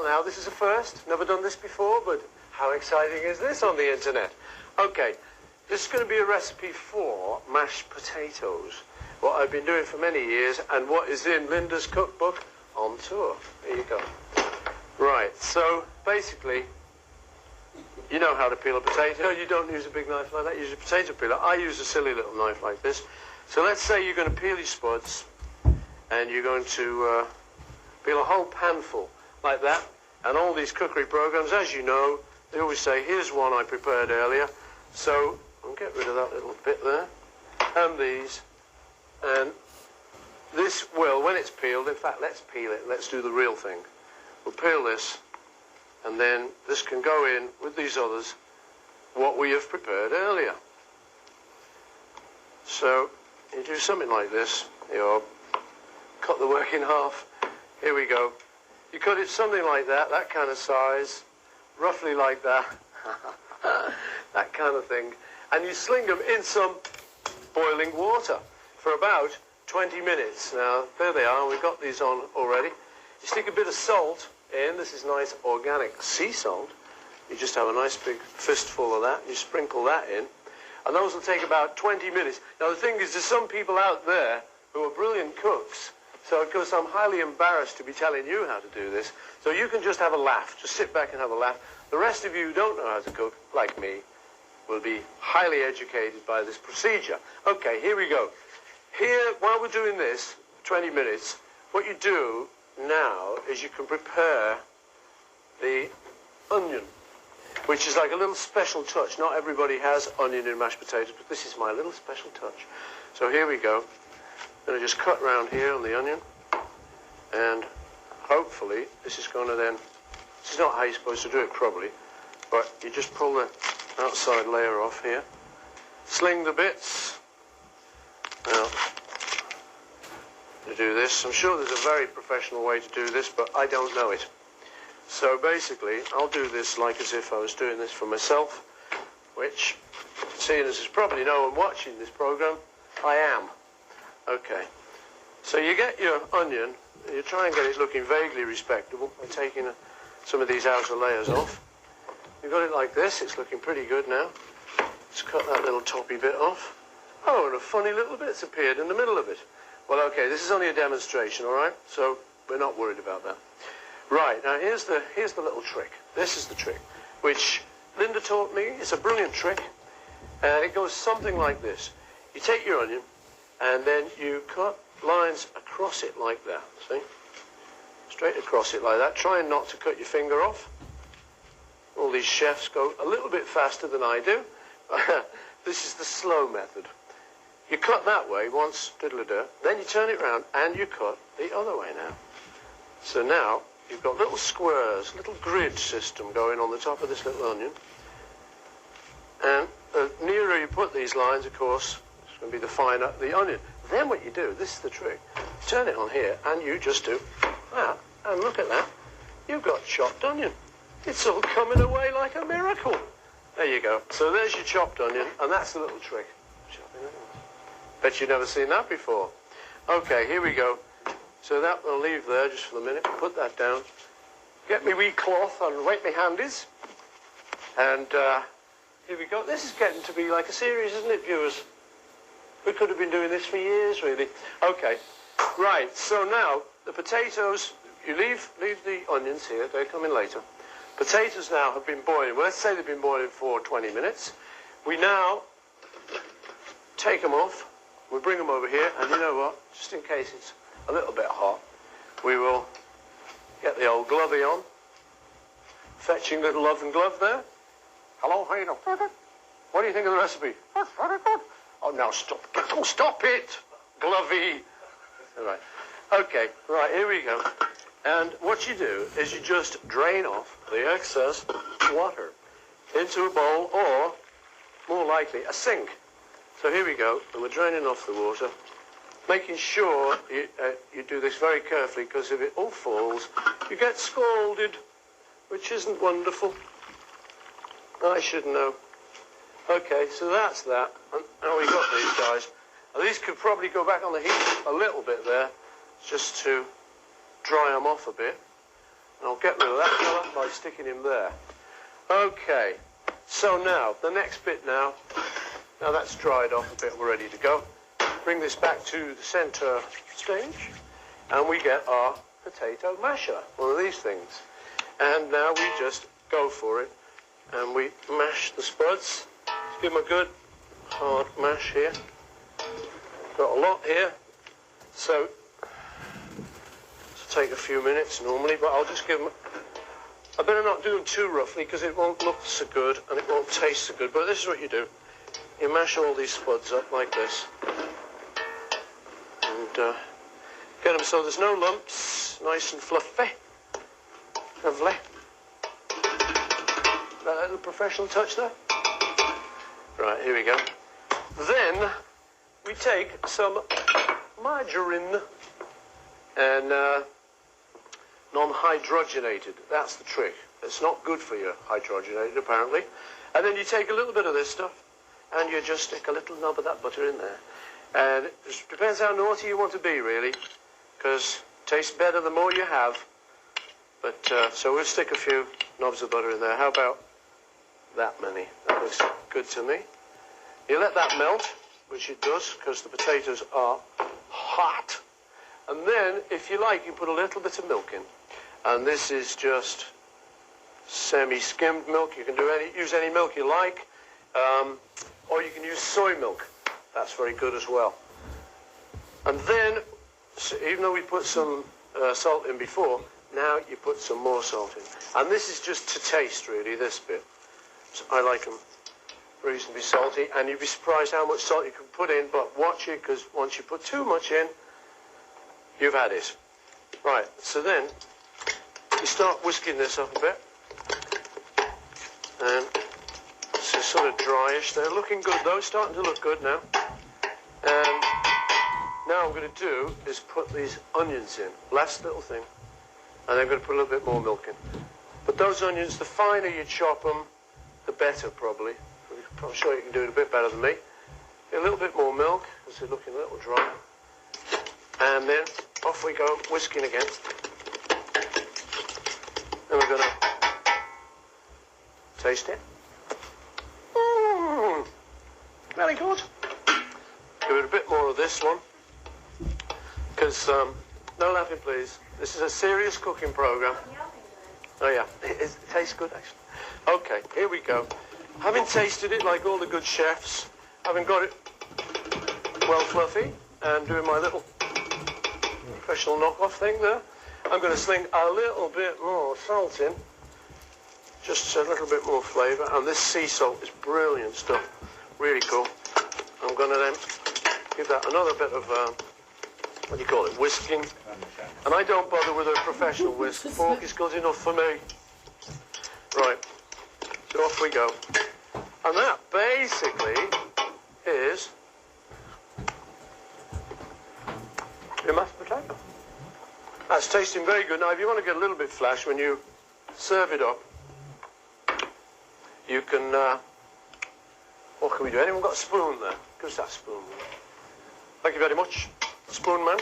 Now, this is a first. Never done this before, but how exciting is this on the internet? Okay, this is going to be a recipe for mashed potatoes. What I've been doing for many years and what is in Linda's cookbook on tour. There you go. Right, so basically, you know how to peel a potato. You don't use a big knife like that. You use a potato peeler. I use a silly little knife like this. So let's say you're going to peel your spuds and you're going to peel a whole panful like that. And all these cookery programs, as you know, they always say, here's one I prepared earlier. So I'll get rid of that little bit there. And these. And this will, when it's peeled, in fact, let's peel it. Let's do the real thing. We'll peel this. And then this can go in with these others, what we have prepared earlier. So you do something like this. You cut the work in half. Here we go. You cut it something like that kind of size, roughly like that, that kind of thing. And you sling them in some boiling water for about 20 minutes. Now, there they are. We've got these on already. You stick a bit of salt in. This is nice organic sea salt. You just have a nice big fistful of that. You sprinkle that in. And those will take about 20 minutes. Now, the thing is, there's some people out there who are brilliant cooks. So, of course, I'm highly embarrassed to be telling you how to do this. So you can just have a laugh. Just sit back and have a laugh. The rest of you who don't know how to cook, like me, will be highly educated by this procedure. Okay, here we go. Here, while we're doing this, 20 minutes, what you do now is you can prepare the onion, which is like a little special touch. Not everybody has onion in mashed potatoes, but this is my little special touch. So here we go. I'm going to just cut around here on the onion, and hopefully this is going to then, this is not how you're supposed to do it probably, but you just pull the outside layer off here, sling the bits. Now, to do this, I'm sure there's a very professional way to do this, but I don't know it. So basically, I'll do this like as if I was doing this for myself, which, seeing as there's probably no one watching this program, I am. Okay, so you get your onion, and you try and get it looking vaguely respectable by taking some of these outer layers off. You've got it like this, it's looking pretty good now. Just cut that little toppy bit off. Oh, and a funny little bit's appeared in the middle of it. Well, okay, this is only a demonstration, all right? So we're not worried about that. Right, now here's the little trick. This is the trick, which Linda taught me. It's a brilliant trick, and it goes something like this. You take your onion, and then you cut lines across it like that, see? Straight across it like that, trying not to cut your finger off. All these chefs go a little bit faster than I do. This is the slow method. You cut that way once, diddle-a-da, then you turn it round and you cut the other way now. So now you've got little squares, little grid system going on the top of this little onion. And the nearer you put these lines, of course, it's going to be the finer the onion. Then what you do, this is the trick, turn it on here and you just do that, and look at that, you've got chopped onion. It's all coming away like a miracle. There you go. So there's your chopped onion, and that's the little trick. Chopping onions. Bet you've never seen that before. Okay, here we go. So that we'll leave there just for the minute. Put that down. Get me wee cloth and wipe me handies. And here we go. This is getting to be like a series, isn't it, viewers? We could have been doing this for years, really. Okay. Right, so now the potatoes, you leave the onions here. They come in later. Potatoes now have been boiling. Well, let's say they've been boiling for 20 minutes. We now take them off. We bring them over here, and you know what? Just in case it's a little bit hot, we will get the old glovey on. Fetching little oven glove there. Hello, how you doing? What do you think of the recipe? Oh, now stop. Oh, stop it, glovey. All right. Okay, right, here we go. And what you do is you just drain off the excess water into a bowl or, more likely, a sink. So here we go, and we're draining off the water, making sure you do this very carefully, because if it all falls, you get scalded, which isn't wonderful. I should know. Okay, so that's that. And now we've got these guys. Now, these could probably go back on the heat a little bit there, just to dry them off a bit. And I'll get rid of that by sticking him there. Okay, so now, the next bit now that's dried off a bit, we're ready to go. Bring this back to the centre stage, and we get our potato masher, one of these things. And now we just go for it, and we mash the spuds. Let's give them a good hard mash here. Got a lot here, so it'll take a few minutes normally, but I'll just give them. I better not do them too roughly because it won't look so good and it won't taste so good. But this is what you do: you mash all these spuds up like this, and get them so there's no lumps, nice and fluffy. Lovely. That little professional touch there. Right, here we go. Then we take some margarine and non-hydrogenated. That's the trick. It's not good for you, hydrogenated, apparently. And then you take a little bit of this stuff and you just stick a little knob of that butter in there. And it just depends how naughty you want to be, really, because it tastes better the more you have. But so we'll stick a few knobs of butter in there. How about that many? That looks good to me. You let that melt, which it does, because the potatoes are hot. And then, if you like, you put a little bit of milk in. And this is just semi-skimmed milk. You can use any milk you like, or you can use soy milk. That's very good as well. And then, so even though we put some salt in before, now you put some more salt in. And this is just to taste, really, this bit. So I like them reasonably salty, and you'd be surprised how much salt you can put in, but watch it, because once you put too much in, you've had it. Right, so then you start whisking this up a bit, and it's sort of dryish. They're looking good though, starting to look good now. And now I'm going to do is put these onions in, last little thing, and I'm going to put a little bit more milk in. But those onions, the finer you chop them, the better probably. I'm sure you can do it a bit better than me. A little bit more milk, because they're looking a little dry. And then off we go, whisking again. And we're going to taste it. Very good. Give it a bit more of this one. Because, no laughing please, this is a serious cooking program. Oh yeah, it tastes good actually. Okay, here we go. Having tasted it like all the good chefs, having got it well fluffy, and doing my little professional knockoff thing there, I'm going to sling a little bit more salt in, just a little bit more flavour, and this sea salt is brilliant stuff, really cool. I'm going to then give that another bit of, what do you call it, whisking, and I don't bother with a professional whisk, fork is good enough for me. Right, so off we go. And that basically is your mashed potato. That's tasting very good. Now, if you want to get a little bit flash when you serve it up, you can, what can we do? Anyone got a spoon there? Give us that spoon. Thank you very much, spoon man.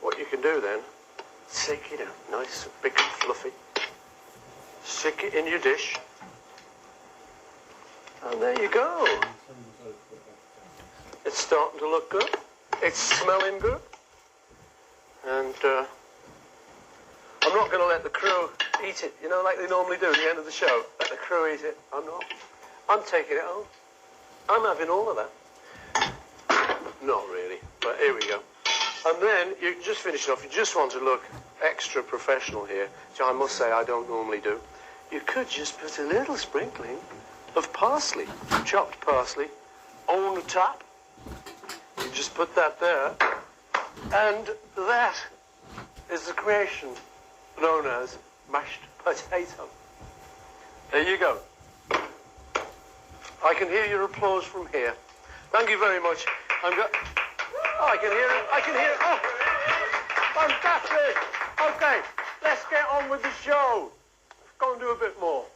What you can do then, take it out, nice, big and fluffy. Stick it in your dish. And there you go. It's starting to look good. It's smelling good. And I'm not going to let the crew eat it, you know, like they normally do at the end of the show. Let the crew eat it. I'm not. I'm taking it home. I'm having all of that. Not really, but here we go. And then you just finish it off. You just want to look extra professional here, which I must say I don't normally do. You could just put a little sprinkling of parsley, chopped parsley, on the top. You just put that there, and that is the creation known as mashed potato. There you go. I can hear your applause from here. Thank you very much. Oh, I can hear it. I can hear it. Oh, fantastic. Okay, let's get on with the show. Let's go and do a bit more.